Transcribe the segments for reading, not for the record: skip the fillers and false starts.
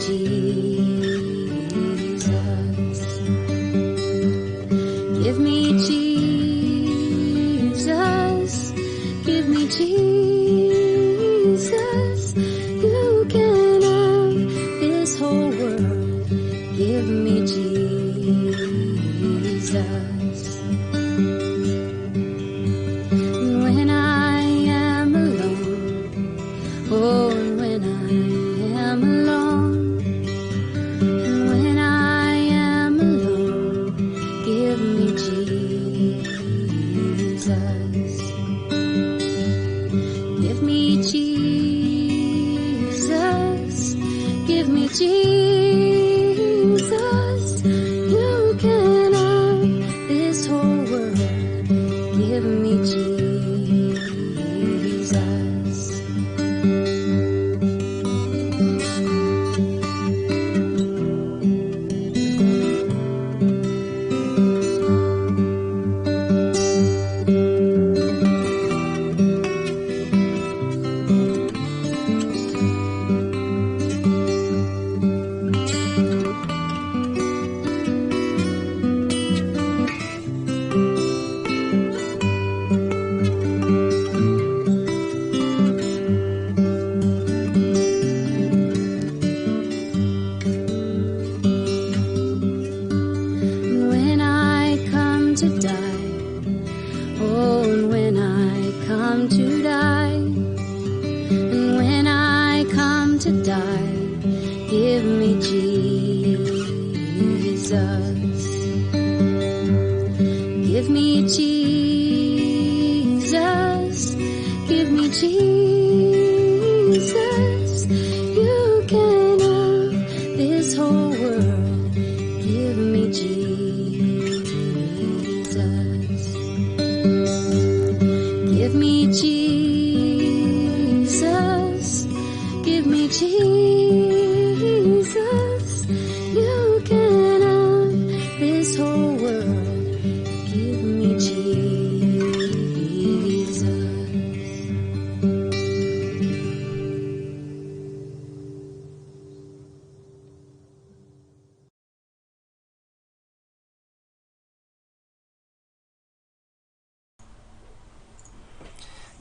Jesus. Give me Jesus. Give me Jesus. You can have this whole world. Give me Jesus. When I am alone, oh, when I am alone, when I am alone, give me Jesus. Give me Jesus. Give me Jesus. You can have this whole world. Give me Jesus. When I come to die, oh, and when I come to die, and when I come to die, give me Jesus. Give me Jesus. Give me Jesus. You can have this whole world. Give me Jesus. Give me Jesus. Give me Jesus. You can have this whole world. Give me Jesus.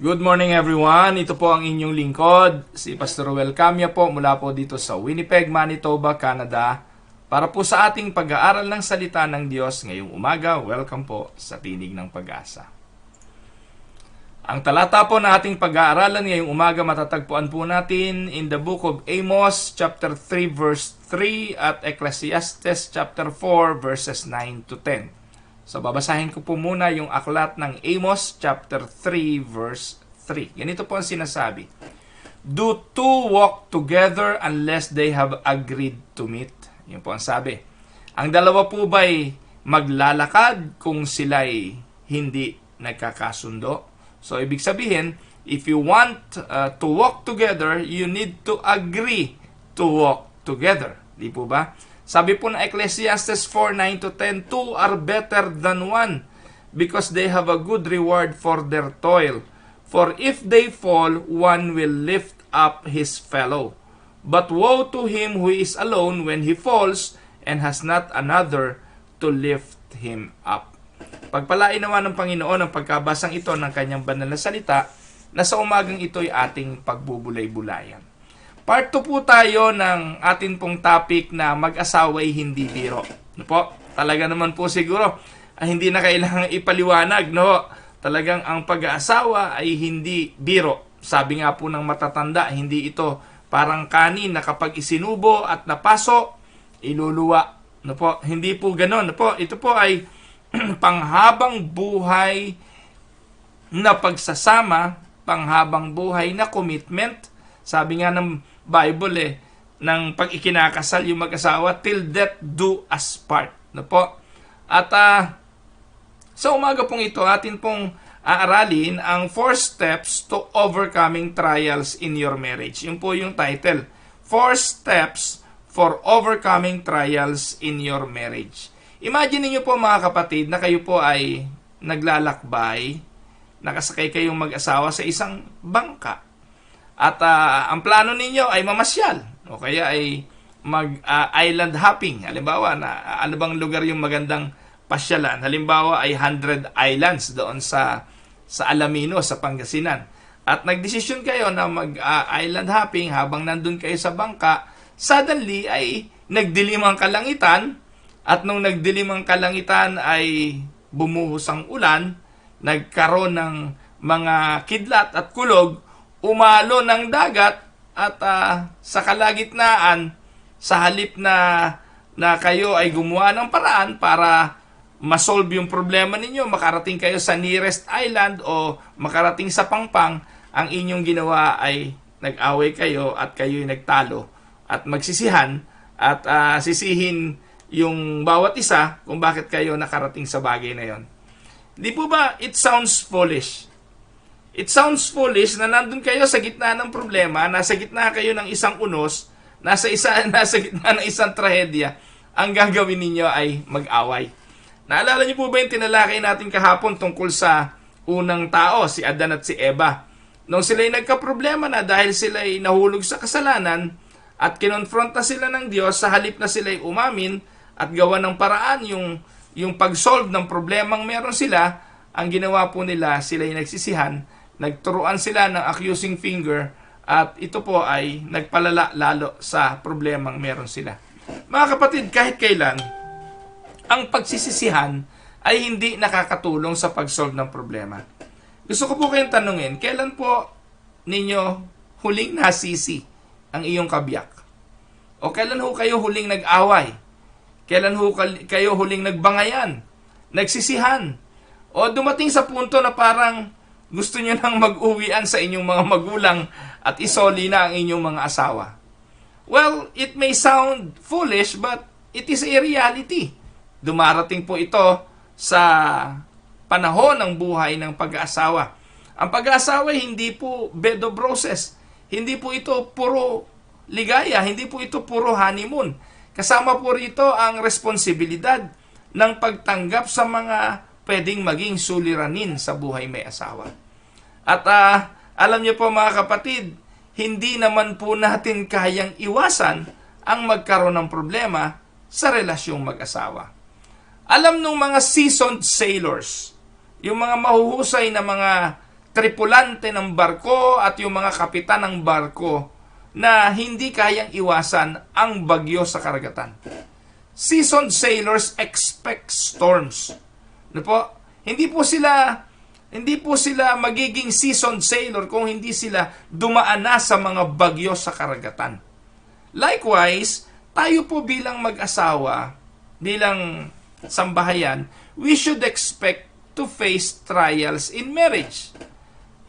Good morning everyone, ito po ang inyong lingkod, si Pastor Ruel Camia po mula po dito sa Winnipeg, Manitoba, Canada para po sa ating pag-aaral ng salita ng Diyos ngayong umaga. Welcome po sa Tinig ng Pag-asa. Ang talata po na ating pag-aaralan ngayong umaga matatagpuan po natin in the book of Amos chapter 3 verse 3 at Ecclesiastes chapter 4 verses 9 to 10. So, babasahin ko po muna yung aklat ng Amos chapter 3 verse 3. Ganito po ang sinasabi. Do two walk together unless they have agreed to meet? Yun po ang sabi. Ang dalawa po ba'y maglalakad kung sila'y hindi nagkakasundo? So, ibig sabihin, if you want to walk together, you need to agree to walk together. Di po ba? Sabi po na Ecclesiastes 4:9 to 10, two are better than one, because they have a good reward for their toil. For if they fall, one will lift up his fellow. But woe to him who is alone when he falls, and has not another to lift him up. Pagpalain naman ng Panginoon ang pagkabasang ito ng kanyang banal na salita, na sa umagang ito'y ating pagbubulay-bulayan. Part 2 po tayo ng atin pong topic na mag-asawa'y hindi biro. No po? Talaga naman po siguro, hindi na kailangang ipaliwanag, no? Talagang ang pag-aasawa ay hindi biro. Sabi nga po ng matatanda, hindi ito parang kanin na kapag isinubo at napaso, iluluwa. No po? Hindi po ganoon. No po? Ito po ay panghabang buhay na pagsasama, panghabang buhay na commitment. Sabi nga ng Bible ng pag ikinakasal yung mag-asawa, till death do us part. No po? At sa umaga pong ito, atin pong aaralin ang 4 steps to overcoming trials in your marriage. Yun po yung title. 4 steps for overcoming trials in your marriage. Imagine niyo po mga kapatid na kayo po ay naglalakbay, nakasakay kayong mag-asawa sa isang bangka. At ang plano ninyo ay mamasyal o kaya ay island hopping. Halimbawa, ano bang lugar yung magandang pasyalan? Halimbawa ay 100 Islands doon sa Alamino, sa Pangasinan. At nagdesisyon kayo na mag-island hopping habang nandun kayo sa bangka, suddenly ay nagdilim ang kalangitan, at nung nagdilim ang kalangitan ay bumuhos ang ulan, nagkaroon ng mga kidlat at kulog, umalo ng dagat, at sa kalagitnaan, sa halip na kayo ay gumawa ng paraan para masolve yung problema ninyo, makarating kayo sa nearest island o makarating sa Pangpang, ang inyong ginawa ay nag-away kayo at kayo'y nagtalo at magsisihan at sisihin yung bawat isa kung bakit kayo nakarating sa bagay na yon. Di po ba it sounds foolish? It sounds foolish na nandun kayo sa gitna ng problema, nasa gitna kayo ng isang unos, nasa gitna ng isang trahedya, ang gagawin ninyo ay mag-away. Naalala niyo po ba yung tinalakay natin kahapon tungkol sa unang tao, si Adan at si Eva? Nung sila'y nagka-problema na dahil sila'y nahulog sa kasalanan at kinonfront na sila ng Diyos, sa halip na sila'y umamin at gawa ng paraan yung pag-solve ng problemang meron sila, ang ginawa po nila, sila'y nagsisihan, nagturuan sila ng accusing finger, at ito po ay nagpalala lalo sa problemang meron sila. Mga kapatid, kahit kailan, ang pagsisisihan ay hindi nakakatulong sa pag-solve ng problema. Gusto ko po kayong tanungin, kailan po ninyo huling nasisi ang iyong kabiyak? O kailan ho kayo huling nag-away? Kailan ho kayo huling nagbangayan? Nagsisihan? O dumating sa punto na parang gusto nyo nang mag-uwian sa inyong mga magulang at isoli na ang inyong mga asawa? Well, it may sound foolish, but it is a reality. Dumarating po ito sa panahon ng buhay ng pag-aasawa. Ang pag-aasawa hindi po bed of roses. Hindi po ito puro ligaya. Hindi po ito puro honeymoon. Kasama po rito ang responsibilidad ng pagtanggap sa mga pwedeng maging suliranin sa buhay may asawa. At alam niyo po mga kapatid, hindi naman po natin kayang iwasan ang magkaroon ng problema sa relasyong mag-asawa. Alam nung mga seasoned sailors, yung mga mahuhusay na mga tripulante ng barko at yung mga kapitan ng barko, na hindi kayang iwasan ang bagyo sa karagatan. Seasoned sailors expect storms. Ano po? Hindi po sila magiging seasoned sailor kung hindi sila dumaan na sa mga bagyo sa karagatan. Likewise, tayo po bilang mag-asawa, bilang sambahayan, we should expect to face trials in marriage.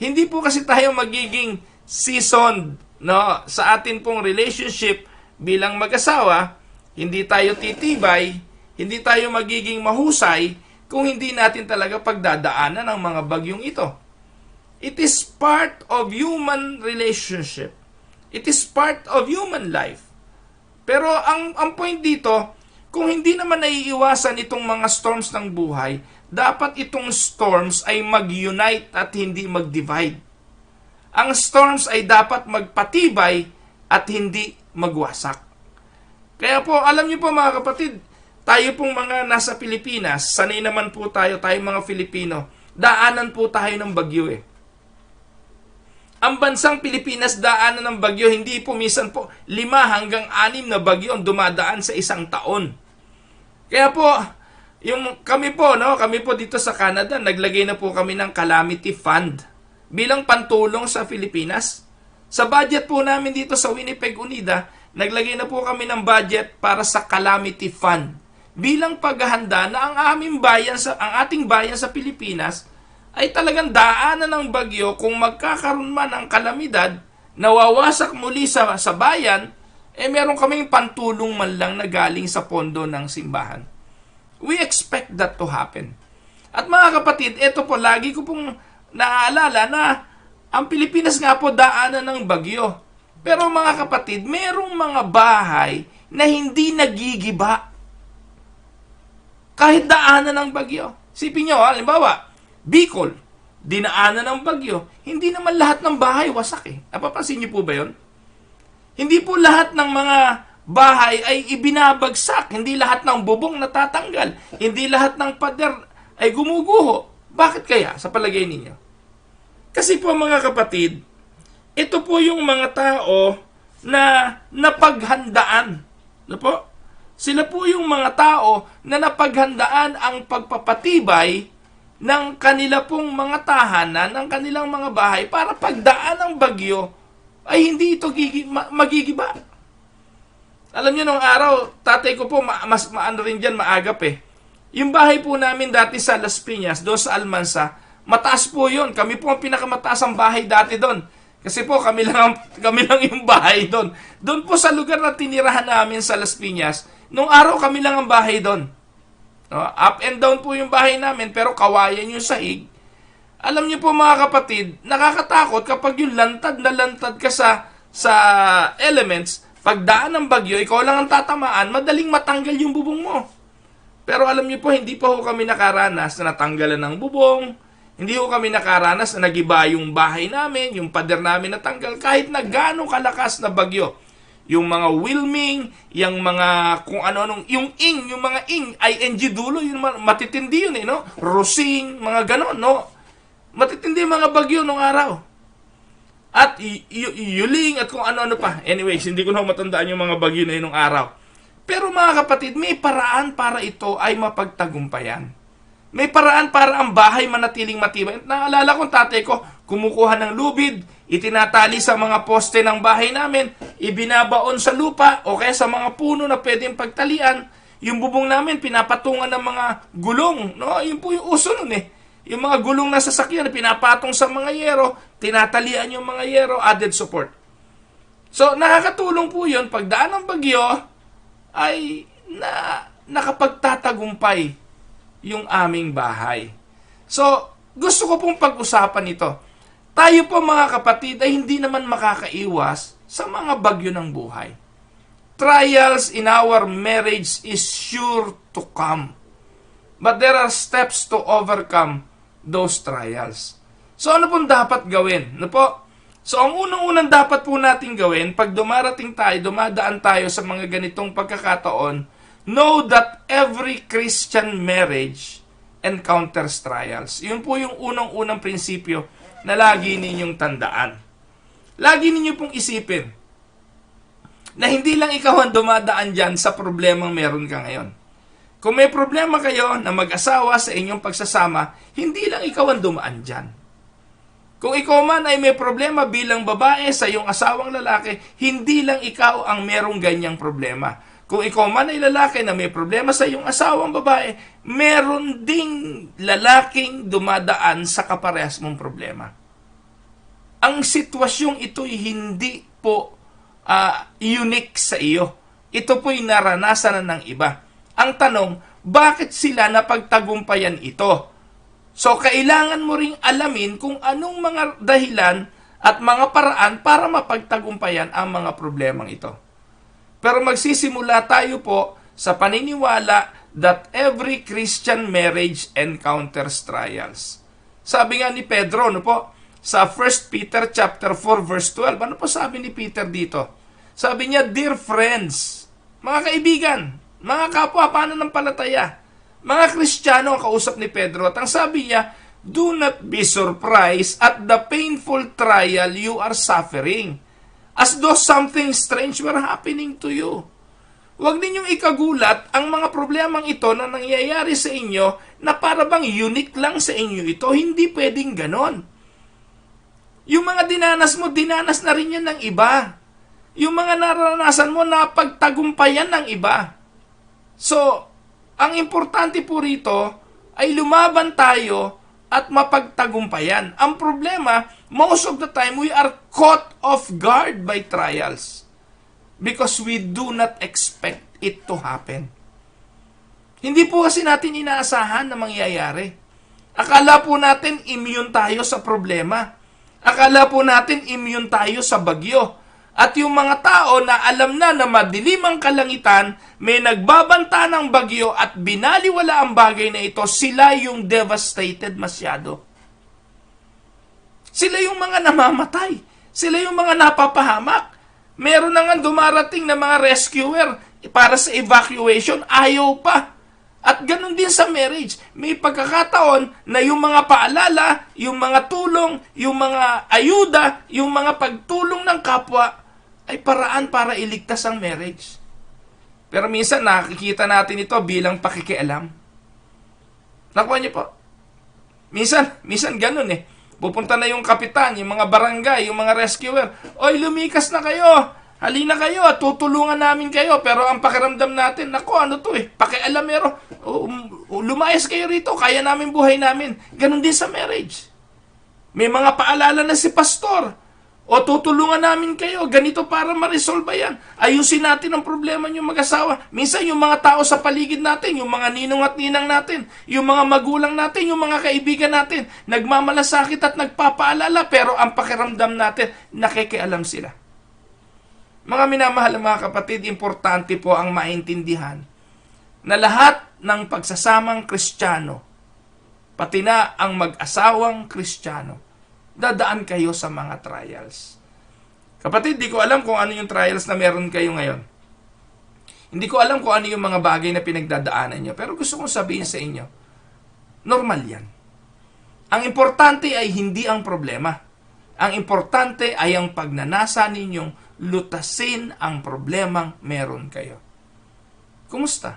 Hindi po kasi tayo magiging seasoned, no, sa atin pong relationship bilang mag-asawa, hindi tayo titibay, hindi tayo magiging mahusay kung hindi natin talaga pagdadaanan ang mga bagyong ito. It is part of human relationship. It is part of human life. Pero ang point dito, kung hindi naman naiiwasan itong mga storms ng buhay, dapat itong storms ay mag-unite at hindi mag-divide. Ang storms ay dapat magpatibay at hindi magwasak. Kaya po, alam niyo po mga kapatid, tayo pong mga nasa Pilipinas, sanay naman po tayo mga Filipino, daanan po tayo ng bagyo eh. Ang bansang Pilipinas daanan ng bagyo, hindi po minsan po 5 hanggang 6 na bagyo ang dumadaan sa isang taon. Kaya po, kami po dito sa Canada, naglagay na po kami ng Calamity Fund bilang pantulong sa Pilipinas. Sa budget po namin dito sa Winnipeg, Unida, naglagay na po kami ng budget para sa Calamity Fund bilang paghahanda na ang ating bayan sa Pilipinas ay talagang daanan ng bagyo kung magkakaroon man ng kalamidad, nawawasak muli sa bayan, meron kaming pantulong man lang na galing sa pondo ng simbahan. We expect that to happen. At mga kapatid, ito po, lagi ko pong naaalala na ang Pilipinas nga po daanan ng bagyo. Pero mga kapatid, merong mga bahay na hindi nagigiba kahit daanan ng bagyo. Sipin nyo, halimbawa, Bicol, dinaanan ng bagyo, hindi naman lahat ng bahay wasak eh. Napapansin niyo po ba yun? Hindi po lahat ng mga bahay ay ibinabagsak. Hindi lahat ng bubong natatanggal. Hindi lahat ng pader ay gumuguho. Bakit kaya sa palagay ninyo? Kasi po mga kapatid, ito po yung mga tao na napaghandaan. Ano po? Sila po yung mga tao na napaghandaan ang pagpapatibay ng kanila pong mga tahanan, ng kanilang mga bahay para pagdaan ng bagyo ay hindi ito magigiba. Alam niyo, nung araw, tatay ko po, mas maano rin dyan, maagap eh. Yung bahay po namin dati sa Las Piñas, doon sa Almansa, mataas po yun. Kami po ang pinakamataas ang bahay dati doon. Kasi po, kami lang yung bahay doon. Doon po sa lugar na tinirahan namin sa Las Piñas, nung araw kami lang ang bahay doon. No? Up and down po yung bahay namin, pero kawayan yung sahig. Alam niyo po mga kapatid, nakakatakot kapag yung lantad na lantad ka sa elements, pagdaan ng bagyo, ikaw lang ang tatamaan, madaling matanggal yung bubong mo. Pero alam niyo po, hindi pa ho kami nakaranas na natanggalan ng bubong, hindi ho kami nakaranas na nagiba yung bahay namin, yung pader namin natanggal, kahit na gano'ng kalakas na bagyo. Yung mga wilming, yung mga kung ano-anong, yung mga ing dulo, yung matitindi yun no? Rosing, mga ganon, no? Matitindi mga bagyo nung araw. At yuling at kung ano-ano pa. Anyways, hindi ko na matandaan yung mga bagyo na yun nung araw. Pero mga kapatid, may paraan para ito ay mapagtagumpayan. May paraan para ang bahay manatiling matibay. Naalala ko, tatay ko, kumukuha ng lubid, itinatali sa mga poste ng bahay namin, ibinabaon sa lupa o kaya sa mga puno na pwedeng pagtalian. Yung bubong namin, pinapatungan ng mga gulong. No? Yun po yung uso nun eh. Yung mga gulong na sasakyan, pinapatong sa mga yero, tinatalian yung mga yero, added support. So, nakakatulong po yun, pagdaan ng bagyo, ay nakapagtatagumpay yung aming bahay. So, gusto ko pong pag-usapan ito. Tayo po mga kapatid ay hindi naman makakaiwas sa mga bagyo ng buhay. Trials in our marriage is sure to come. But there are steps to overcome those trials. So, ano pong dapat gawin? Ano po? So, ang unang-unang dapat po natin gawin, pag dumadaan tayo sa mga ganitong pagkakataon, know that every Christian marriage encounters trials. Yun po yung unang-unang prinsipyo na lagi ninyong tandaan. Lagi ninyo pong isipin na hindi lang ikaw ang dumadaan dyan sa problemang meron ka ngayon. Kung may problema kayo na mag-asawa sa inyong pagsasama, hindi lang ikaw ang dumaan dyan. Kung ikaw man ay may problema bilang babae sa iyong asawang lalaki, hindi lang ikaw ang merong ganyang problema. Kung ikaw man ay lalaki na may problema sa iyong asawang babae, meron ding lalaking dumadaan sa kaparehas mong problema. Ang sitwasyong ito'y hindi po unique sa iyo. Ito po'y naranasan na ng iba. Ang tanong, bakit sila napagtagumpayan ito? So, kailangan mo ring alamin kung anong mga dahilan at mga paraan para mapagtagumpayan ang mga problemang ito. Pero magsisimula tayo po sa paniniwala that every Christian marriage encounters trials. Sabi nga ni Pedro, no po, sa 1 Peter chapter 4 verse 12, ano po sabi ni Peter dito? Sabi niya, dear friends, mga kaibigan, mga kapwa pananampalataya, mga Kristiyano ang kausap ni Pedro, at ang sabi niya, do not be surprised at the painful trial you are suffering, as though something strange were happening to you. Huwag ninyong ikagulat ang mga problemang ito na nangyayari sa inyo na para bang unique lang sa inyo ito. Hindi pwedeng ganon. Yung mga dinanas mo, dinanas na rin yan ng iba. Yung mga naranasan mo, napagtagumpayan ng iba. So, ang importante po rito ay lumaban tayo at mapagtagumpayan. Ang problema, most of the time, we are caught off guard by trials because we do not expect it to happen. Hindi po kasi natin inaasahan na mangyayari. Akala po natin immune tayo sa problema. Akala po natin immune tayo sa bagyo. At yung mga tao na alam na madilim ang kalangitan, may nagbabanta ng bagyo at binaliwala ang bagay na ito, sila yung devastated masyado. Sila yung mga namamatay. Sila yung mga napapahamak. Meron na nga dumarating na mga rescuer para sa evacuation, ayaw pa. At ganun din sa marriage. May pagkakataon na yung mga paalala, yung mga tulong, yung mga ayuda, yung mga pagtulong ng kapwa ay paraan para iligtas ang marriage. Pero minsan nakikita natin ito bilang pakikialam. Nakuha niyo po? Minsan ganun eh. Pupunta na yung kapitan, yung mga barangay, yung mga rescuer. Oy, lumikas na kayo! Halina kayo at tutulungan namin kayo. Pero ang pakiramdam natin, naku, ano to eh, pakialamero. Lumayas kayo rito, kaya namin buhay namin. Ganon din sa marriage. May mga paalala na si pastor. O tutulungan namin kayo, ganito para ma-resolve yan. Ayusin natin ang problema nyo mag-asawa. Minsan yung mga tao sa paligid natin, yung mga ninong at ninang natin, yung mga magulang natin, yung mga kaibigan natin, nagmamalasakit at nagpapaalala, pero ang pakiramdam natin, nakikialam sila. Mga minamahal mga kapatid, importante po ang maintindihan na lahat ng pagsasamang Kristiyano, pati na ang mag-asawang Kristiyano, dadaan kayo sa mga trials. Kapatid, di ko alam kung ano yung trials na meron kayo ngayon. Hindi ko alam kung ano yung mga bagay na pinagdadaanan nyo, pero gusto kong sabihin sa inyo, normal yan. Ang importante ay hindi ang problema. Ang importante ay ang pagnanasa ninyong lutasin ang problemang meron kayo. Kumusta?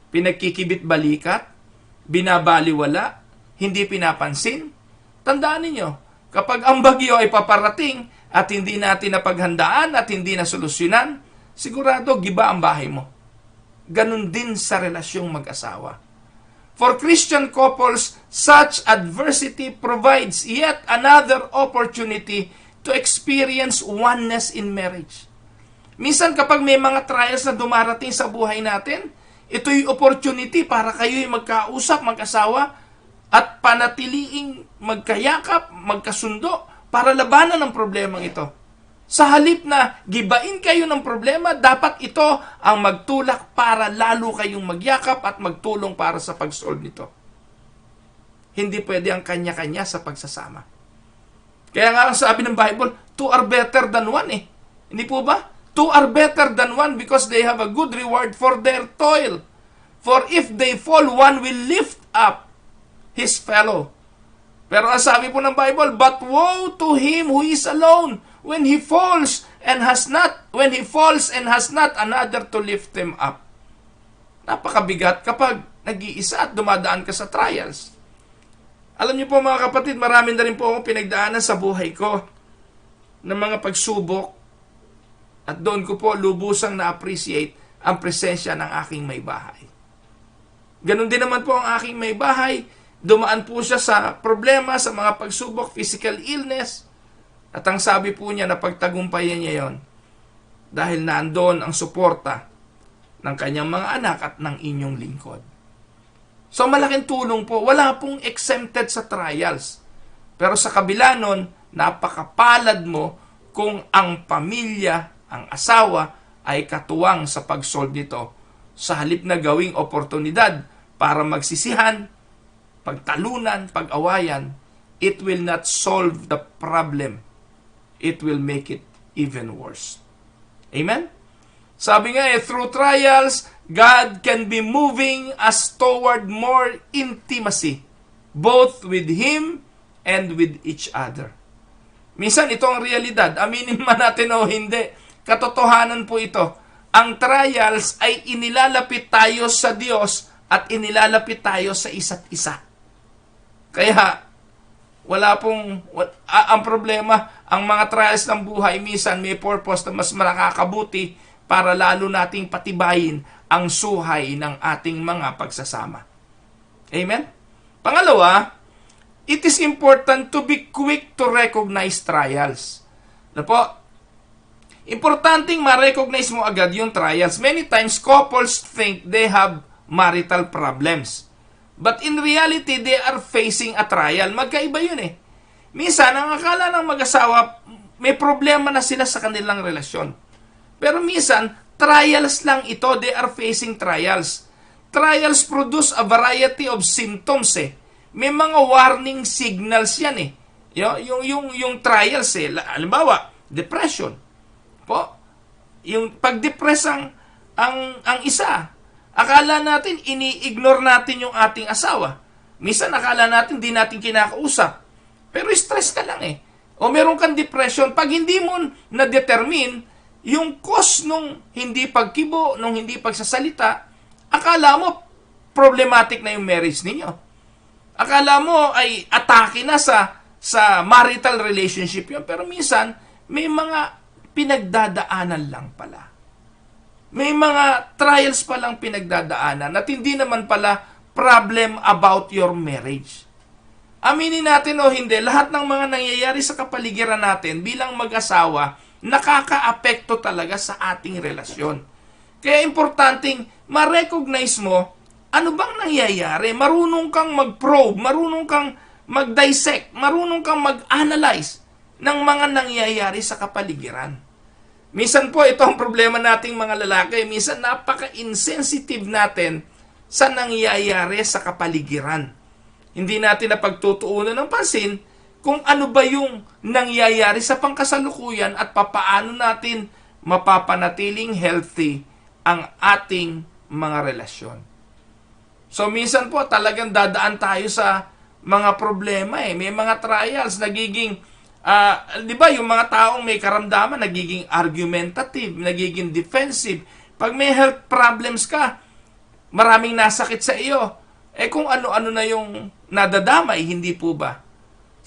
Pinagkikibit balikat? Binabaliwala? Hindi pinapansin? Tandaan ninyo, kapag ang bagyo ay paparating at hindi natin napaghandaan at hindi na solusyonan, sigurado giba ang bahay mo. Ganun din sa relasyong mag-asawa. For Christian couples, such adversity provides yet another opportunity to experience oneness in marriage. Minsan kapag may mga trials na dumarating sa buhay natin, ito'y opportunity para kayo'y magkausap, mag-asawa, at panatiliing magkayakap, magkasundo, para labanan ang problemang ito. Sa halip na gibain kayo ng problema, dapat ito ang magtulak para lalo kayong magyakap at magtulong para sa pag-solve nito. Hindi pwede ang kanya-kanya sa pagsasama. Kaya nga ang sabi ng Bible, two are better than one eh. Hindi po ba? Two are better than one because they have a good reward for their toil. For if they fall, one will lift up his fellow. Pero ang sabi po ng Bible, but woe to him who is alone when he falls and has not another to lift him up. Napakabigat kapag nag-iisa at dumadaan ka sa trials. Alam niyo po mga kapatid, marami na rin po akong pinagdaanan sa buhay ko ng mga pagsubok at doon ko po lubusang na-appreciate ang presensya ng aking may bahay. Ganon din naman po ang aking may bahay. Dumaan po siya sa problema, sa mga pagsubok, physical illness. At ang sabi po niya na pagtagumpayan niya yon dahil nandoon ang suporta ng kanyang mga anak at ng inyong lingkod. So malaking tulong po, wala pong exempted sa trials. Pero sa kabila nun, napakapalad mo kung ang pamilya, ang asawa, ay katuwang sa pag-solve nito. Sa halip na gawing oportunidad para magsisihan, pagtalunan, pag-awayan, it will not solve the problem. It will make it even worse. Amen? Sabi nga through trials, God can be moving us toward more intimacy, both with Him and with each other. Minsan ito ang realidad, aminin man natin o hindi, katotohanan po ito. Ang trials ay inilalapit tayo sa Diyos at inilalapit tayo sa isa't isa. Kaya, ang problema, ang mga trials ng buhay, minsan may purpose na mas makakabuti para lalo nating patibayin ang suhay ng ating mga pagsasama. Amen? Pangalawa, it is important to be quick to recognize trials. Ano po? Importanteng ma-recognize mo agad yung trials. Many times, couples think they have marital problems. But in reality, they are facing a trial. Magkaiba yun eh. Minsan, ang akala ng mag-asawa, may problema na sila sa kanilang relasyon. Pero minsan, trials lang ito. They are facing trials. Trials produce a variety of symptoms eh. May mga warning signals yan eh. Yung trials eh. Halimbawa, depression. Po, yung pag-depress ang isa. Akala natin, ini-ignore natin yung ating asawa. Minsan, akala natin, di natin kinakausap. Pero stress ka lang eh. O meron kang depression. Pag hindi mo na-determine yung cause nung hindi pagkibo, nung hindi pagsasalita, akala mo problematic na yung marriage ninyo. Akala mo ay atake na sa marital relationship yun. Pero minsan, may mga pinagdadaanan lang pala. May mga trials pa lang pinagdadaanan at hindi naman pala problem about your marriage. Aminin natin o hindi, lahat ng mga nangyayari sa kapaligiran natin bilang mag-asawa, nakaka-apekto talaga sa ating relasyon. Kaya importanteng ma-recognize mo ano bang nangyayari. Marunong kang mag-probe, marunong kang mag-dissect, marunong kang mag-analyze ng mga nangyayari sa kapaligiran. Minsan po, ito ang problema nating mga lalaki. Minsan, napaka-insensitive natin sa nangyayari sa kapaligiran. Hindi natin napagtutuunan ng pansin kung ano ba yung nangyayari sa pangkasalukuyan at papaano natin mapapanatiling healthy ang ating mga relasyon. So, minsan po, talagang dadaan tayo sa mga problema eh. May mga trials, nagiging di ba yung mga taong may karamdaman nagiging argumentative, nagiging defensive. Pag may health problems ka, maraming nasakit sa iyo. Kung ano-ano na yung nadadamay, hindi po ba?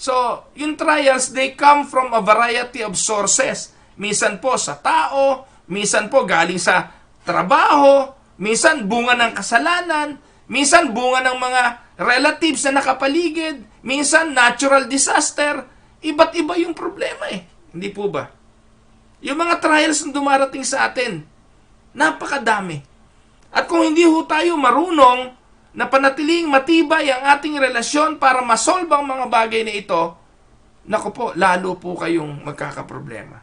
So, yung trials, they come from a variety of sources. Minsan po sa tao, minsan po galing sa trabaho, minsan bunga ng kasalanan, minsan bunga ng mga relatives na nakapaligid, minsan natural disaster. Iba't iba yung problema eh. Hindi po ba? Yung mga trials na dumarating sa atin, napakadami. At kung hindi ho tayo marunong na panatiling matibay ang ating relasyon para masolve ang mga bagay na ito, naku po, lalo po kayong magkakaproblema.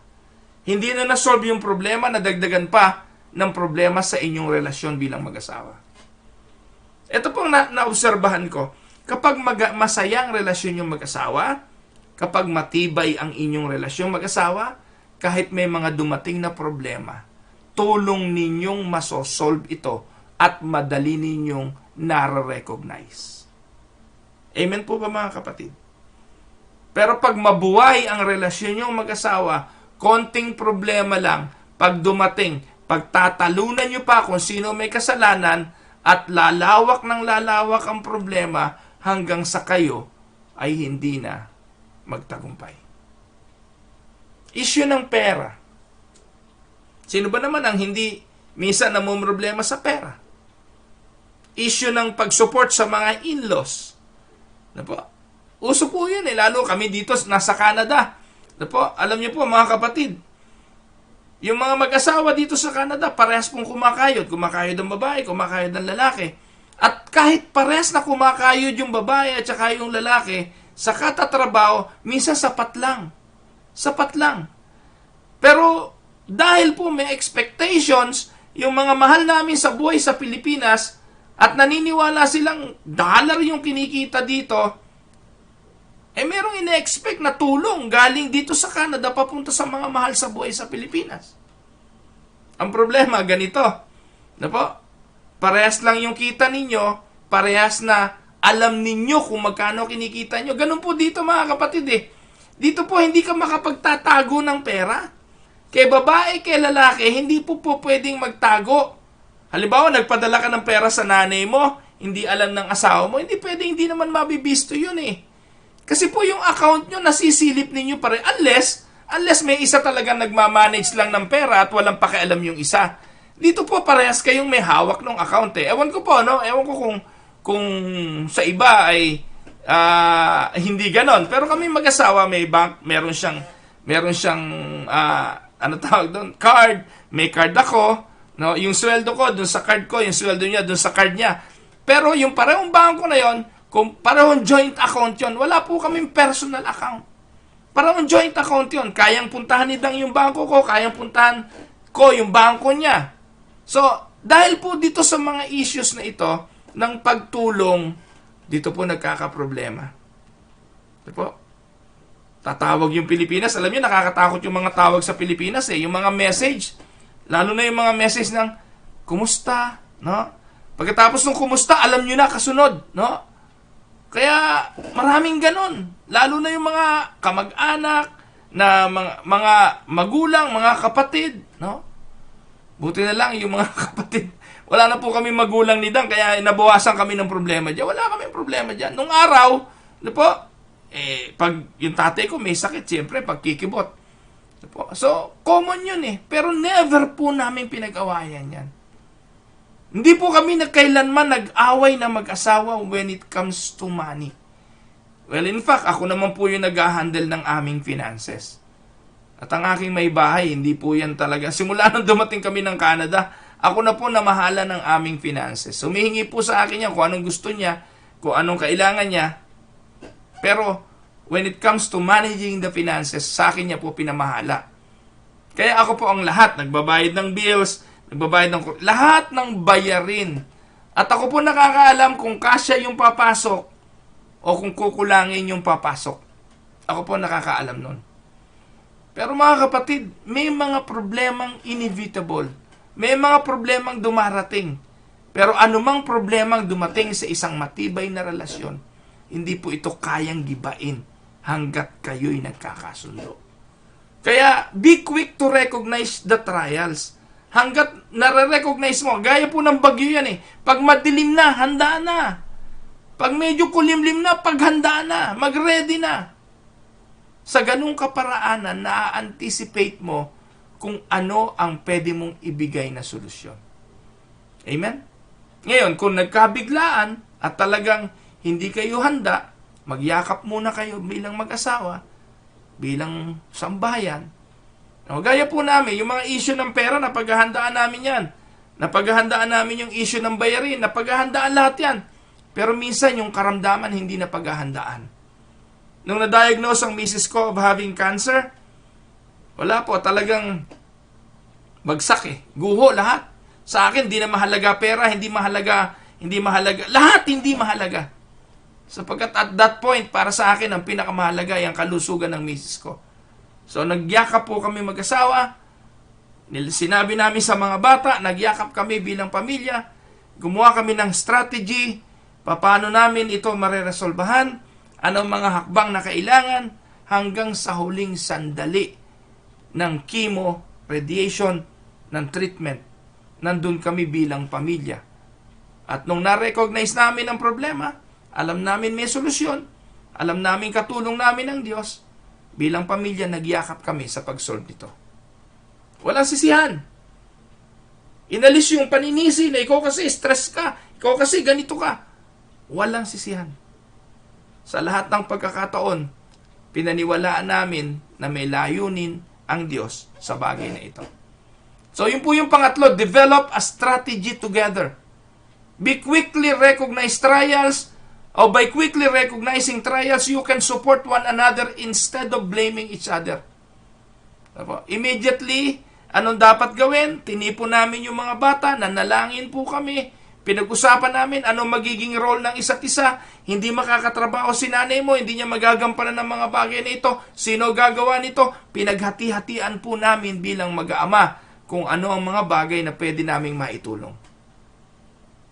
Hindi na nasolve yung problema, nadagdagan pa ng problema sa inyong relasyon bilang mag-asawa. Ito pong naobserbahan ko, kapag masaya ang relasyon yung mag-asawa, kapag matibay ang inyong relasyon mag-asawa, kahit may mga dumating na problema, tulong ninyong masosolve ito at madali ninyong nare-recognize. Amen po ba mga kapatid? Pero pag mabuhay ang relasyon nyo mag-asawa, konting problema lang, pag dumating, pagtatalunan nyo pa kung sino may kasalanan at lalawak ng lalawak ang problema hanggang sa kayo ay hindi na magtagumpay. Issue ng pera. Sino ba naman ang hindi minsan namumroblema sa pera? Issue ng pag-support sa mga in-laws. Uso po yun eh. Lalo kami dito nasa Canada. Alam niyo po mga kapatid, yung mga mag-asawa dito sa Canada, parehas pong kumakayod. Kumakayod ang babae, kumakayod ang lalaki. At kahit parehas na kumakayod yung babae at saka yung lalaki, sa katatrabaho, minsan sapat lang. Sapat lang. Pero dahil po may expectations, yung mga mahal namin sa buhay sa Pilipinas, at naniniwala silang dollar yung kinikita dito, merong ina-expect na tulong galing dito sa Canada papunta sa mga mahal sa buhay sa Pilipinas. Ang problema, ganito. Parehas lang yung kita ninyo, parehas na alam ninyo kung magkano kinikita nyo. Ganun po dito mga kapatid eh. Dito po hindi ka makapagtatago ng pera. Kay babae, kay lalaki, hindi po pwedeng magtago. Halimbawa, nagpadala ka ng pera sa nanay mo, hindi alam ng asawa mo, hindi pwedeng, hindi naman mabibisto yun eh. Kasi po yung account nyo, nasisilip ninyo pa rin. Unless may isa talagang nagmamanage lang ng pera at walang pakialam yung isa. Dito po parehas kayong may hawak ng account eh. Ewan ko po, no? Ewan ko kung sa iba ay hindi ganon. Pero kami mag-asawa, may bank, meron siyang ano tawag doon? Card. May card ako. No? Yung sweldo ko, doon sa card ko. Yung sweldo niya, doon sa card niya. Pero yung parehong bangko na yon, kung parehong joint account yon, wala po kaming personal account. Parehong joint account yon. Kayang puntahan ni Dang yung bangko ko, kayang puntahan ko yung bangko niya. So, dahil po dito sa mga issues na ito, ng pagtulong, dito po nagkakaproblema. Tatawag yung Pilipinas. Alam niyo, nakakatakot yung mga tawag sa Pilipinas eh. Yung mga message, Lalo na yung mga message ng, kumusta? No? Pagkatapos ng kumusta, alam nyo na kasunod. No? Kaya maraming ganon. Lalo na yung mga kamag-anak, na mga magulang, mga kapatid. No? Buti na lang yung mga kapatid. Wala na po kami magulang ni Dan, kaya nabawasan kami ng problema dyan. Wala kami problema dyan. Nung araw, ano po, pag yung tatay ko may sakit, siyempre, pagkikibot. Ano po? So, common yun Pero never po namin pinag-awayan yan. Hindi po kami nagkailanman nag-away na mag-asawa when it comes to money. Well, in fact, ako naman po yung nag-handle ng aming finances. At ang aking may bahay, hindi po yan talaga. Simula nung dumating kami ng Canada, ako na po namahala ng aming finances. Humihingi po sa akin yan kung anong gusto niya, kung anong kailangan niya. Pero, when it comes to managing the finances, sa akin niya po pinamahala. Kaya ako po ang lahat, nagbabayad ng bills, nagbabayad ng lahat ng bayarin. At ako po nakakaalam kung kasya yung papasok o kung kukulangin yung papasok. Ako po nakakaalam nun. Pero mga kapatid, may mga problemang inevitable. May mga problemang dumarating. Pero anumang problemang dumating sa isang matibay na relasyon, hindi po ito kayang gibain hanggat kayo'y nagkakasundo. Kaya, be quick to recognize the trials. Hanggat nare-recognize mo, gaya po ng bagyo yan Pag madilim na, handa na. Pag medyo kulimlim na, paghanda na. Mag-ready na. Sa ganung kaparaanan, na-anticipate mo kung ano ang pwede mong ibigay na solusyon. Amen? Ngayon, kung nagkabiglaan at talagang hindi kayo handa, magyakap muna kayo bilang mag-asawa, bilang sambahayan. Gaya po namin, yung mga issue ng pera, napaghahandaan namin yan. Napaghahandaan namin yung issue ng bayarin, napaghahandaan lahat yan. Pero minsan yung karamdaman hindi napaghahandaan. Nung na-diagnose ang misis ko of having cancer, wala po, talagang bagsak Guho lahat. Sa akin, hindi na mahalaga pera, hindi mahalaga, lahat hindi mahalaga. Sapagkat at that point, para sa akin, ang pinakamahalaga ay ang kalusugan ng misis ko. So, nagyakap po kami mag-asawa. Sinabi namin sa mga bata, nagyakap kami bilang pamilya. Gumawa kami ng strategy. Paano namin ito mareresolbahan? Anong mga hakbang na kailangan? Hanggang sa huling sandali ng chemo, radiation, ng treatment. Nandun kami bilang pamilya. At nung na-recognize namin ang problema, alam namin may solusyon. Alam namin katulong namin ng Diyos. Bilang pamilya, nagyakap kami sa pag-solve nito. Walang sisihan. Inalis yung paninisi na ikaw kasi stress ka, ikaw kasi ganito ka. Walang sisihan. Sa lahat ng pagkakataon, pinaniwalaan namin na may layunin ang Diyos sa bagay na ito. So, yun po yung pangatlo, develop a strategy together. Be quickly recognize trials, or by quickly recognizing trials, you can support one another instead of blaming each other. Immediately, anong dapat gawin? Tinipon namin yung mga bata, nanalangin po kami, pinag-usapan namin anong magiging role ng isa't isa. Hindi makakatrabaho si nanay mo, hindi niya magagampanan ng mga bagay na ito. Sino gagawa nito? Pinaghati-hatian po namin bilang mag-aama kung ano ang mga bagay na pwede naming maitulong.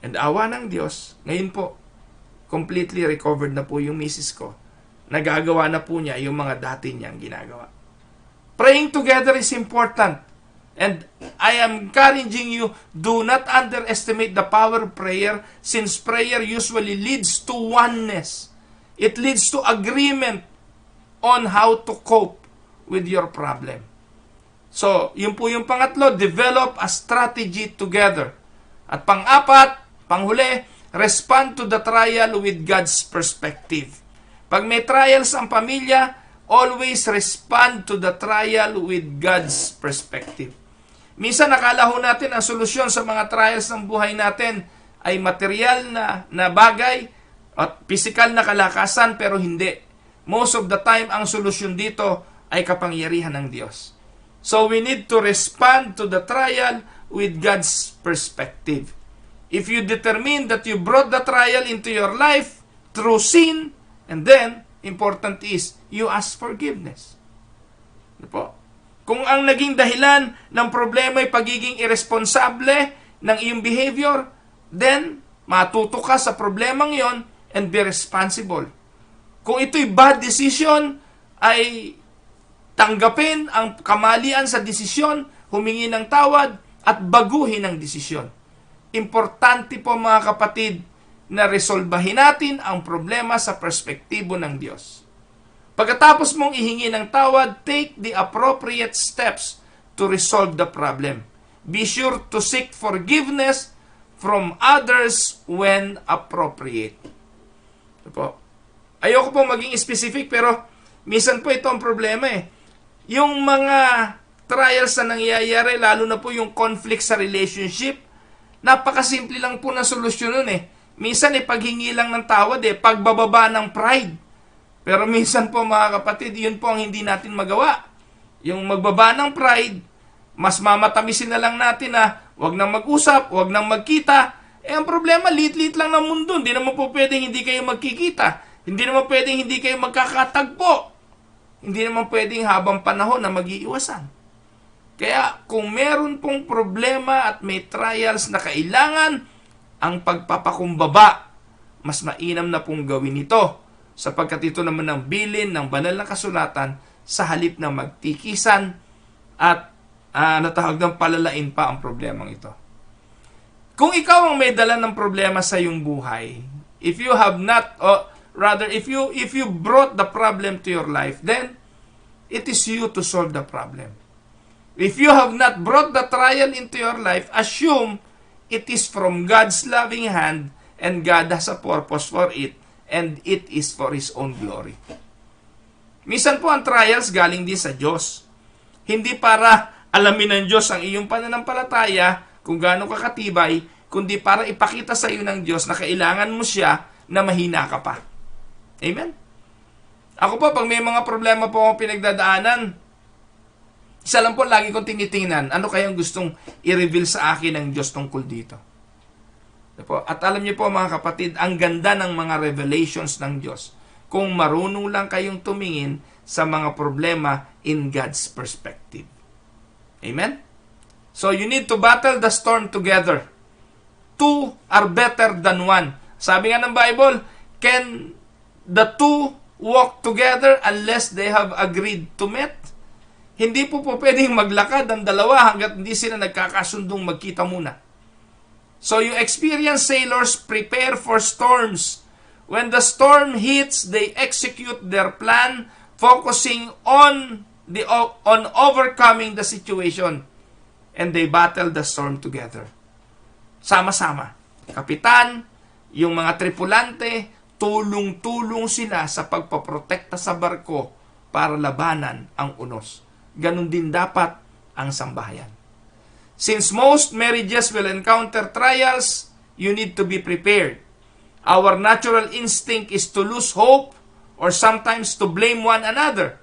And awa ng Diyos, ngayon po, completely recovered na po yung misis ko. Nagagawa na po niya yung mga dati niyang ginagawa. Praying together is important. And I am encouraging you, do not underestimate the power of prayer, since prayer usually leads to oneness. It leads to agreement on how to cope with your problem. So, yun po yung pangatlo, develop a strategy together. At pang-apat, panghuli, respond to the trial with God's perspective. Pag may trials ang pamilya, always respond to the trial with God's perspective. Minsan nakala ho natin ang solusyon sa mga trials ng buhay natin ay material na bagay at physical na kalakasan, pero hindi. Most of the time, ang solusyon dito ay kapangyarihan ng Diyos. So we need to respond to the trial with God's perspective. If you determine that you brought the trial into your life through sin, and then, important is, you ask forgiveness. Kung ang naging dahilan ng problema ay pagiging irresponsable ng iyong behavior, then matuto ka sa problemang yon and be responsible. Kung ito'y bad decision, ay tanggapin ang kamalian sa desisyon, humingi ng tawad, at baguhin ang desisyon. Importante po mga kapatid na resolbahin natin ang problema sa perspektibo ng Diyos. Pagkatapos mong ihingi ng tawad, take the appropriate steps to resolve the problem. Be sure to seek forgiveness from others when appropriate. Ito po. Ayoko po maging specific pero minsan po ito ang problema eh. Yung mga trials na nangyayari, lalo na po yung conflict sa relationship, napakasimple lang po na solusyon nun eh. Minsan paghingi lang ng tawad pagbababa ng pride. Pero minsan po mga kapatid, yun po ang hindi natin magawa. Yung magbaba ng pride, mas mamatamisin na lang natin na wag nang mag-usap, wag nang magkita. Ang problema, lit-lit lang ng mundo. Hindi naman po pwedeng hindi kayo magkikita. Hindi naman pwedeng hindi kayo magkakatagpo. Hindi naman pwedeng habang panahon na mag-iiwasan. Kaya kung meron pong problema at may trials na kailangan ang pagpapakumbaba, mas mainam na pong gawin ito sapagkat ito naman ang bilin ng banal na kasulatan sa halip na magtikisan at natahag ng palalain pa ang problemang ito. Kung ikaw ang may dala ng problema sa iyong buhay, if you have not, or rather, if you brought the problem to your life, then it is you to solve the problem. If you have not brought the trial into your life, assume it is from God's loving hand and God has a purpose for it and it is for His own glory. Minsan po ang trials galing din sa Diyos. Hindi para alamin ng Diyos ang iyong pananampalataya kung gaano kakatibay, kundi para ipakita sa iyo ng Diyos na kailangan mo siya na mahina ka pa. Amen? Ako po, pag may mga problema po akong pinagdadaanan, isa lang po lagi kong tinitingnan, ano kayang gustong i-reveal sa akin ng Diyos tungkol dito. At alam niyo po mga kapatid, ang ganda ng mga revelations ng Diyos kung marunong lang kayong tumingin sa mga problema in God's perspective. Amen? So you need to battle the storm together. Two are better than one. Sabi nga ng Bible, can the two walk together unless they have agreed to meet? Hindi po pwedeng maglakad ang dalawa hanggat hindi sila nagkakasundong magkita muna. So you experience sailors prepare for storms. When the storm hits, they execute their plan, focusing on overcoming the situation. And they battle the storm together. Sama-sama. Kapitan, yung mga tripulante, tulong-tulong sila sa pagpaprotekta sa barko para labanan ang unos. Ganon din dapat ang sambahayan. Since most marriages will encounter trials, you need to be prepared. Our natural instinct is to lose hope or sometimes to blame one another.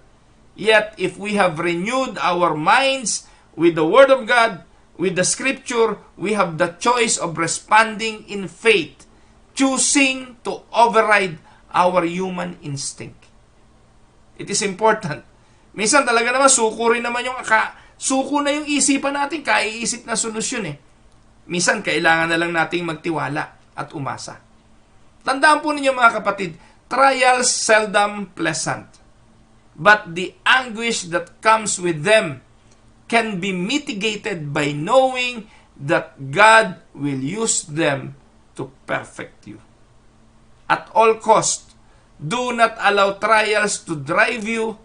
Yet, if we have renewed our minds with the Word of God, with the Scripture, we have the choice of responding in faith, choosing to override our human instinct. It is important. Minsan talaga naman, suko na yung isipan natin, kaiisip na solusyon Minsan, kailangan na lang nating magtiwala at umasa. Tandaan po ninyo mga kapatid, trials seldom pleasant. But the anguish that comes with them can be mitigated by knowing that God will use them to perfect you. At all cost, do not allow trials to drive you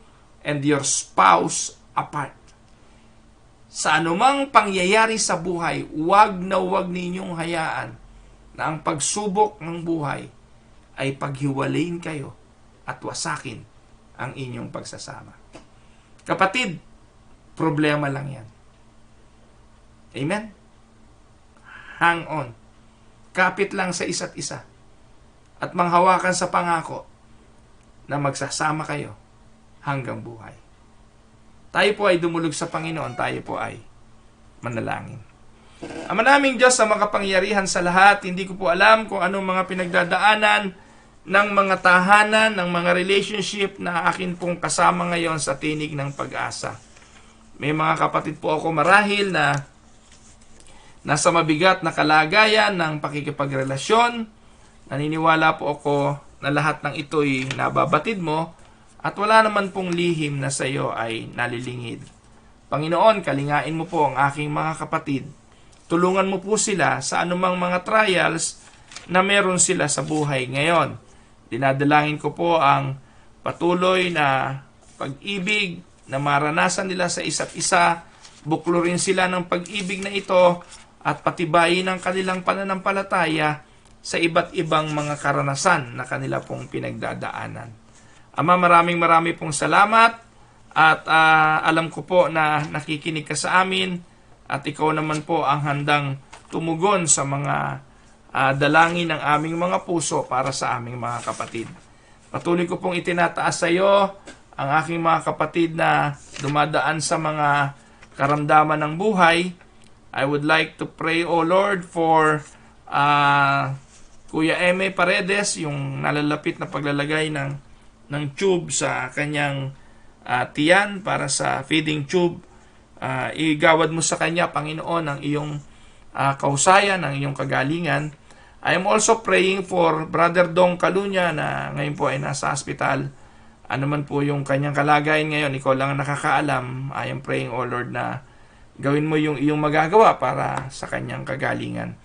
and your spouse apart. Sa anumang pangyayari sa buhay, wag na wag ninyong hayaan na ang pagsubok ng buhay ay paghiwalayin kayo at wasakin ang inyong pagsasama. Kapatid, problema lang yan. Amen? Hang on. Kapit lang sa isa't isa. At manghawakan sa pangako na magsasama kayo hanggang buhay. Tayo po ay dumulog sa Panginoon. Tayo po ay manalangin. Ama naming Diyos sa makapangyarihan sa lahat, hindi ko po alam kung anong mga pinagdadaanan ng mga tahanan, ng mga relationship na akin pong kasama ngayon sa tinig ng pag-asa. May mga kapatid po ako marahil na nasa mabigat na kalagayan ng pakikipagrelasyon. Naniniwala po ako na lahat ng ito'y nababatid mo at wala naman pong lihim na sa iyo ay nalilingid. Panginoon, kalingain mo po ang aking mga kapatid. Tulungan mo po sila sa anumang mga trials na meron sila sa buhay ngayon. Dinadalangin ko po ang patuloy na pag-ibig na maranasan nila sa isa't isa. Buklurin sila ng pag-ibig na ito at patibayin ang kanilang pananampalataya sa iba't ibang mga karanasan na kanila pong pinagdadaanan. Ama, maraming pong salamat at alam ko po na nakikinig ka sa amin at ikaw naman po ang handang tumugon sa mga dalangin ng aming mga puso para sa aming mga kapatid. Patuloy ko pong itinataas sa iyo ang aking mga kapatid na dumadaan sa mga karamdaman ng buhay. I would like to pray, O Lord, for Kuya Eme Paredes, yung nalalapit na paglalagay ng tube sa kanyang tiyan para sa feeding tube. Igawad mo sa kanya, Panginoon, ang iyong kausayan, ang iyong kagalingan. I am also praying for Brother Dong Kalunya na ngayon po ay nasa hospital. Ano man po yung kanyang kalagayan ngayon, ikaw lang ang nakakaalam. I am praying, O Lord, na gawin mo yung iyong magagawa para sa kanyang kagalingan.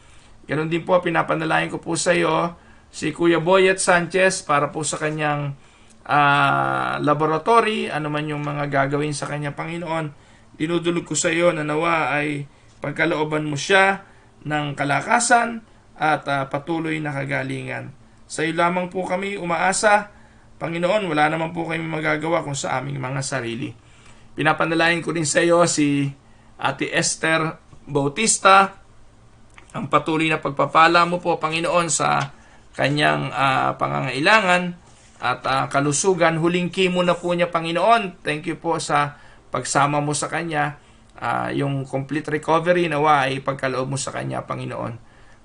Ganon din po, pinapanalangin ko po sa iyo si Kuya Boyet Sanchez para po sa kanyang laboratory, ano man yung mga gagawin sa kanya, Panginoon. Dinudulog ko sa iyo na nawa ay pagkalooban mo siya ng kalakasan at patuloy na kagalingan. Sa iyo lamang po kami umaasa, Panginoon. Wala naman po kami magagawa kung sa aming mga sarili. Pinapanalangin ko din sa iyo si Ate Esther Bautista, ang patuloy na pagpapala mo po, Panginoon, sa kanyang pangangailangan at kalusugan. Huling kimo na po niya, Panginoon. Thank you po sa pagsama mo sa kanya. Yung complete recovery nawa ay pagkaloob mo sa kanya, Panginoon.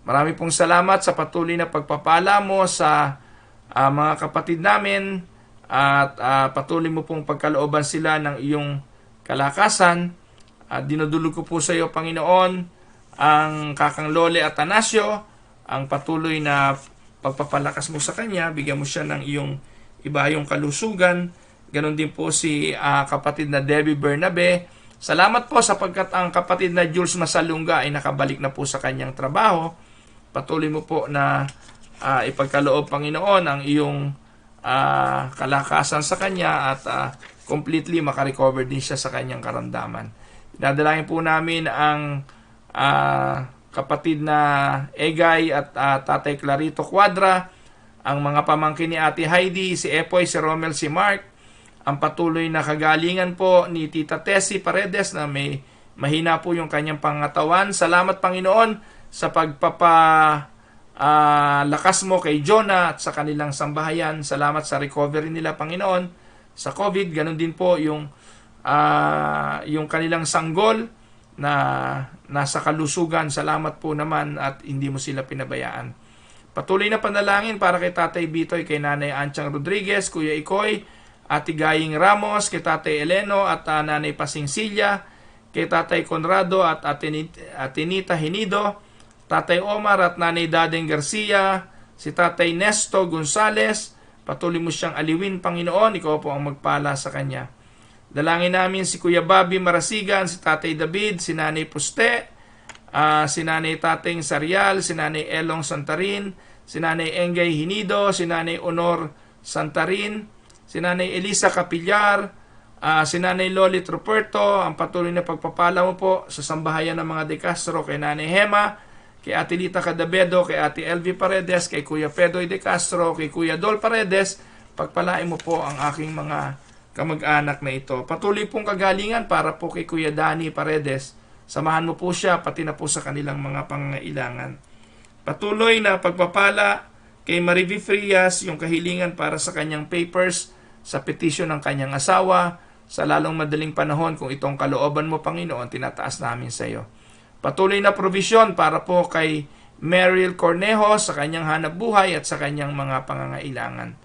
Marami pong salamat sa patuloy na pagpapala mo sa mga kapatid namin at patuloy mo pong pagkalooban sila ng iyong kalakasan. Dinudulog ko po sa iyo, Panginoon, ang kakang Lole Atanasio, ang patuloy na pagpapalakas mo sa kanya, bigyan mo siya ng iyong ibayong kalusugan. Ganon din po si kapatid na Debbie Bernabe. Salamat po sapagkat ang kapatid na Jules Masalunga ay nakabalik na po sa kanyang trabaho. Patuloy mo po na ipagkaloob, Panginoon, ang iyong kalakasan sa kanya at completely makarecover din siya sa kanyang karamdaman. Dinadalangin po namin ang kapatid na Egay at Tatay Clarito Cuadra, ang mga pamangkin ni Ate Heidi, si Epoy, si Romel, si Mark, ang patuloy na kagalingan po ni Tita Tessie Paredes na may mahina po yung kanyang pangatawan. Salamat, Panginoon, sa lakas mo kay Jonah at sa kanilang sambahayan. Salamat sa recovery nila, Panginoon, sa COVID. Ganon din po yung kanilang sanggol na nasa kalusugan. Salamat po naman at hindi mo sila pinabayaan. Patuloy na panalangin para kay Tatay Bitoy, kay Nanay Anchang Rodriguez, Kuya Ikoy, Ate Gaying Ramos, kay Tatay Eleno at Nanay Pasingsilya, kay Tatay Conrado at Ate Nita Hinido, Tatay Omar at Nanay Dadeng Garcia, si Tatay Nesto Gonzales. Patuloy mo siyang aliwin, Panginoon. Ikaw po ang magpala sa kanya. Dalangin namin si Kuya Bobby Marasigan, si Tatay David, si Nanay Puste, si Nanay Tateng Sarial, si Nanay Elong Santarin, si Nanay Engay Hinido, si Nanay Honor Santarin, si Nanay Elisa Capillar, si Nanay Lolit Ruperto. Ang patuloy na pagpapala mo po sa sambahayan ng mga De Castro, kay Nanay Hema, kay Ate Lita Cadabedo, kay Ate Elvie Paredes, kay Kuya Pedoy De Castro, kay Kuya Dol Paredes. Pagpalain mo po ang aking mga kamag-anak na ito. Patuloy pong kagalingan para po kay Kuya Danny Paredes. Samahan mo po siya, pati na po sa kanilang mga pangangailangan. Patuloy na pagpapala kay Mariví Frias, yung kahilingan para sa kanyang papers, sa petisyon ng kanyang asawa, sa lalong madaling panahon. Kung itong kalooban mo, Panginoon, tinataas namin sa iyo. Patuloy na provision para po kay Meryl Cornejo sa kanyang hanap buhay at sa kanyang mga pangangailangan.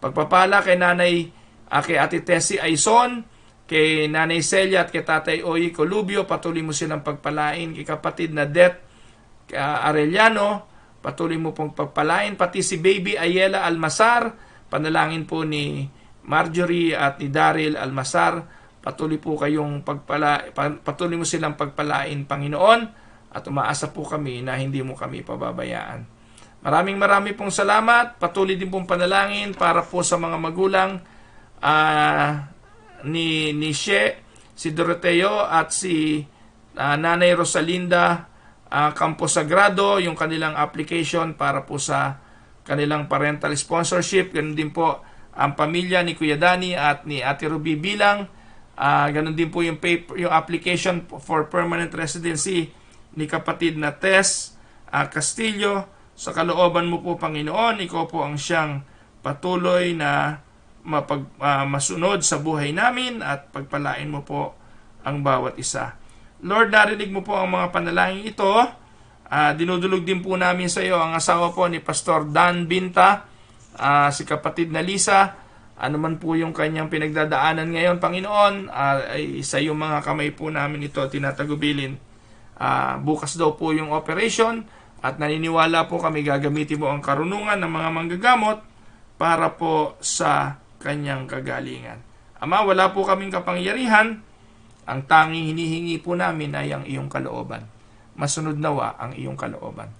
Pagpapala kay Nanay, kay Ate Tessie Aison, Kay Nanay Celia at kay Tatay Oyi Colubio, patuloy mo silang pagpalain. Kay kapatid na Det Arellano, patuloy mo pong pagpalain. Pati si Baby Ayela Almasar, panalangin po ni Marjorie at ni Daryl Almasar, patuloy po kayong patuloy mo silang pagpalain, Panginoon, at umaasa po kami na hindi mo kami pababayaan. Maraming pong salamat. Patuloy din pong panalangin para po sa mga magulang ni She, si Doroteo at si Nanay Rosalinda Campo Sagrado, yung kanilang application para po sa kanilang parental sponsorship. Ganun din po ang pamilya ni Kuya Dani at ni Ate Ruby Bilang. Ganun din po yung application for permanent residency ni kapatid na Tess Castillo. Sa kalooban mo po, Panginoon, ikaw po ang siyang patuloy na masunod sa buhay namin at pagpalain mo po ang bawat isa. Lord, narinig mo po ang mga panalangin ito. Dinudulog din po namin sa iyo ang asawa po ni Pastor Dan Binta, si kapatid na Lisa. Ano man po yung kanyang pinagdadaanan ngayon, Panginoon, ay sa iyong mga kamay po namin ito tinatagubilin. Bukas daw po yung operation at naniniwala po kami gagamitin mo ang karunungan ng mga manggagamot para po sa kanyang kagalingan. Ama, wala po kaming kapangyarihan. Ang tanging hinihingi po namin ay ang iyong kalooban. Masunod nawa ang iyong kalooban.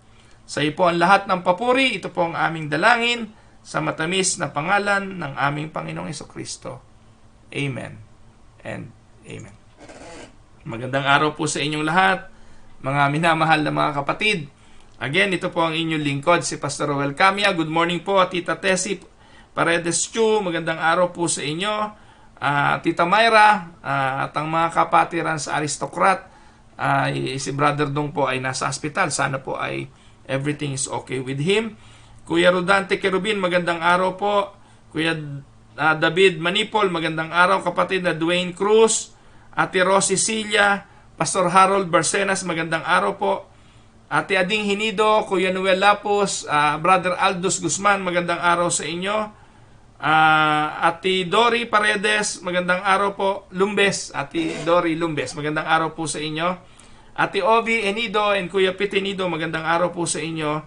Sa iyo po ang lahat ng papuri. Ito po ang aming dalangin sa matamis na pangalan ng aming Panginoong Hesukristo. Amen and amen. Magandang araw po sa inyong lahat, mga minamahal na mga kapatid. Again, ito po ang inyong lingkod, si Pastor Roel Camia. Good morning po, Tita Tessie Paredes Chu, magandang araw po sa inyo. Tita Myra, at ang mga kapatiran sa Aristocrat, si Brother Dong po ay nasa hospital. Sana po ay everything is okay with him. Kuya Rodante Kerubin, magandang araw po. Kuya David Manipol, magandang araw. Kapatid na Dwayne Cruz, Ate Rosie Cilia, Pastor Harold Barcenas, magandang araw po. Ate Ading Hinido, Kuya Noel Lapos, Brother Aldous Guzman, magandang araw sa inyo. Ate Dory Paredes, magandang araw po. Lumbes, Ate Dory Lumbes, magandang araw po sa inyo. Ate Ovi Enido and Kuya Pete Enido, magandang araw po sa inyo.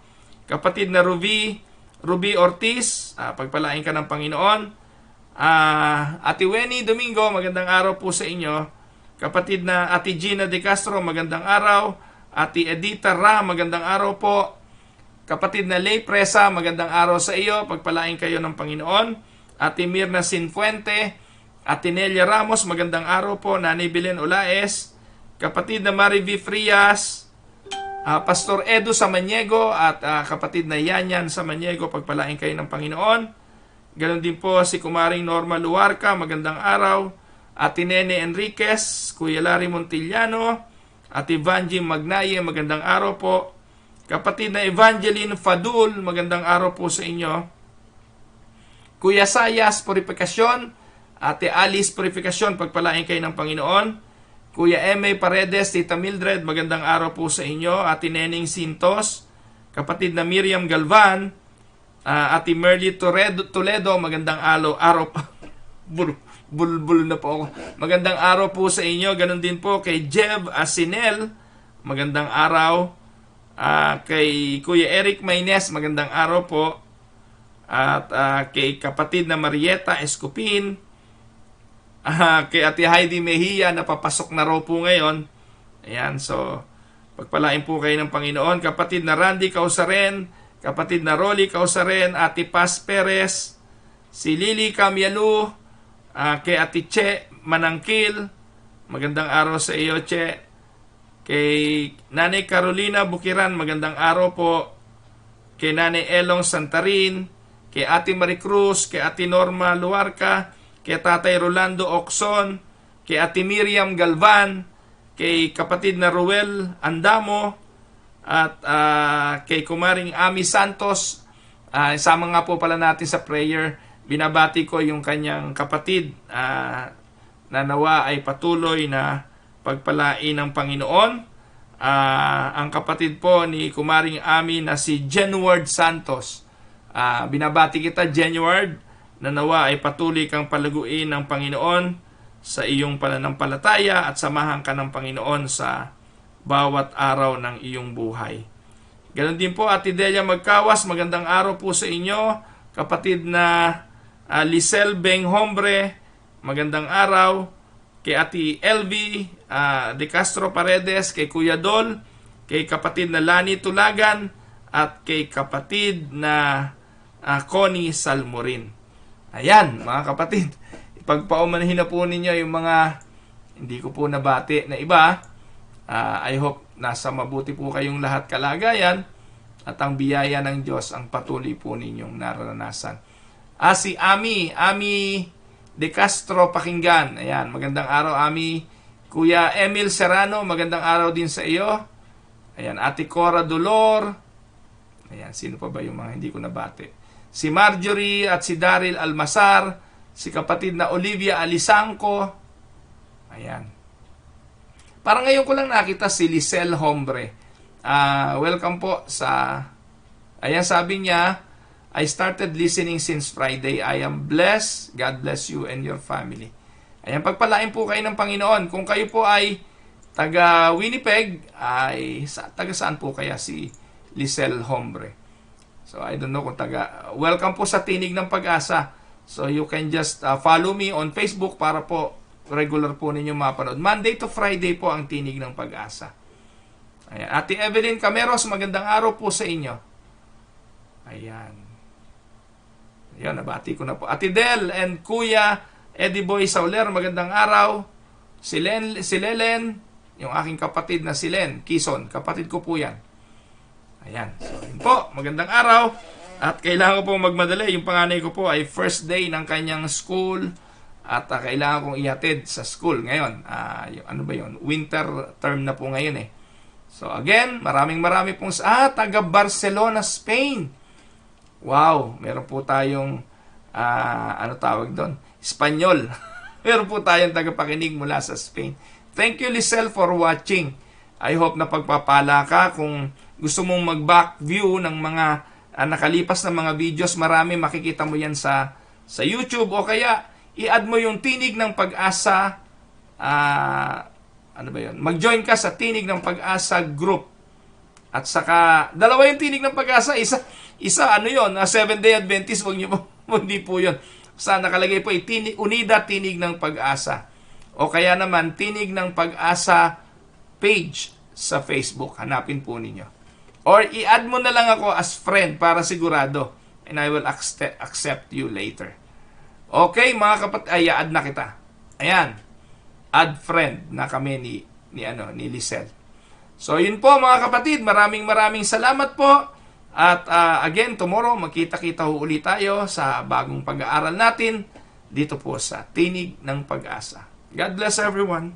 Kapatid na Ruby Ortiz, pagpalain ka ng Panginoon. Ate Wenny Domingo, magandang araw po sa inyo. Kapatid na Ate Gina De Castro, magandang araw. Ate Edita Ra, magandang araw po. Kapatid na Lay Presa, magandang araw sa iyo. Pagpalain kayo ng Panginoon. Ate Mirna Sinfuente, Ate Nelia Ramos, magandang araw po. Nanay Belen Olaes, kapatid na Mari V. Frias, Pastor Edu Samaniego at kapatid na Yanyan Samaniego, pagpalain kayo ng Panginoon. Ganon din po si Kumaring Norma Luarca, magandang araw. Ate Nene Enriquez, Kuya Larry Montillano, Ate Evangeline Magnaye, magandang araw po. Kapatid na Evangeline Fadul, magandang araw po sa inyo. Kuya Sayas Purifikasyon, Ate Alice Purifikasyon, pagpalain kayo ng Panginoon. Kuya M.A. Paredes, Tita Mildred, magandang araw po sa inyo. Ate Neneng Sintos, kapatid na Miriam Galvan, Ate Merly Toledo, magandang araw po. Bulbul na po ako. Magandang araw po sa inyo. Ganon din po kay Jev Asinel, magandang araw. Kay Kuya Eric Maynes, magandang araw po. At kay kapatid na Marieta Escopin, kay Ate Heidi Mejia, napapasok na raw po ngayon. Ayan, so pagpalain po kayo ng Panginoon. Kapatid na Randy Causaren, kapatid na Rolly Causaren, Ate Paz Perez, si Lily Camialu, kay Ate Che Manangkil, magandang araw sa iyo, Che. Kay Nanay Carolina Bukiran, magandang araw po. Kay Nanay Elong Santarin, kay Ate Maricruz, kay Ate Norma Luarca, kay Tatay Rolando Oxon, kay Ate Miriam Galvan, kay kapatid na Ruel Andamo, at kay Kumaring Ami Santos. Isama nga po pala natin sa prayer. Binabati ko yung kanyang kapatid na nawa ay patuloy na pagpalain ng Panginoon. Ang kapatid po ni Kumaring Ami na si Jenward Santos. Binabati kita, Jenward, na nawa ay patuloy kang palaguin ng Panginoon sa iyong pananampalataya at samahan ka ng Panginoon sa bawat araw ng iyong buhay. Ganon din po, Ate Delia Magkawas, magandang araw po sa inyo. Kapatid na Lisel Beng Hombre, magandang araw. Kay Ate LV De Castro Paredes, kay Kuya Dol, kay kapatid na Lani Tulagan, at kay kapatid na Connie Salmorin. Ayan, mga kapatid, ipagpaumanhin na po ninyo yung mga hindi ko po nabati na iba. I hope nasa mabuti po kayong lahat kalagayan at ang biyaya ng Diyos ang patuloy po ninyong naranasan. Si Ami De Castro Pakinggan. Ayan, magandang araw, Ami. Kuya Emil Serrano, magandang araw din sa iyo. Ayan, Ate Cora Dolor. Ayan, sino pa ba yung mga hindi ko nabati? Si Marjorie at si Daryl Almasar, si kapatid na Olivia Alisanco. Ayan. Parang ngayon ko lang nakita si Lisel Hombre. Welcome po sa... Ayan, sabi niya, I started listening since Friday. I am blessed. God bless you and your family. Ayan, pagpalain po kayo ng Panginoon. Kung kayo po ay taga Winnipeg, ay taga saan po kaya si Lisel Hombre? So, I don't know kung taga... Welcome po sa Tinig ng Pag-asa. So, you can just follow me on Facebook para po regular po ninyo mapanood. Monday to Friday po ang Tinig ng Pag-asa. Ayan. Ate Evelyn Cameros, magandang araw po sa inyo. Ayan. Ayan, nabati ko na po. Ate Del and Kuya Eddie Boy Sauler, magandang araw. Si Lelen, yung aking kapatid na si Len Kison, kapatid ko po yan. Ayan. So, yun po, magandang araw. At kailangan ko po magmadali. Yung panganay ko po ay first day ng kanyang school. At kailangan kong ihatid sa school ngayon. Yung, ano ba yun? Winter term na po ngayon eh. So again, marami pong taga Barcelona, Spain. Wow, meron po tayong ano tawag doon? Espanyol. Meron po tayong tagapakinig mula sa Spain. Thank you, Lisel, for watching. I hope na pagpapala ka. Kung gusto mong mag-back view ng mga nakalipas na mga videos, marami makikita mo yan sa YouTube, o kaya i-add mo yung Tinig ng Pag-asa. Ano ba yun? Mag-join ka sa Tinig ng Pag-asa group. At saka, dalawa yung Tinig ng Pag-asa. Isa ano yun? Seventh-day Adventist. Huwag niyo po. Hindi po yun. Sa nakalagay po, Unida Tinig ng Pag-asa. O kaya naman, Tinig ng Pag-asa page sa Facebook. Hanapin po ninyo. Or i-add mo na lang ako as friend para sigurado. And I will accept you later. Okay, mga kapatid. Ay, add na kita. Ayan. Add friend na kami ni Lisel. So, yun po mga kapatid. Maraming salamat po. At again, tomorrow, magkita-kita ulit tayo sa bagong pag-aaral natin dito po sa Tinig ng Pag-asa. God bless everyone.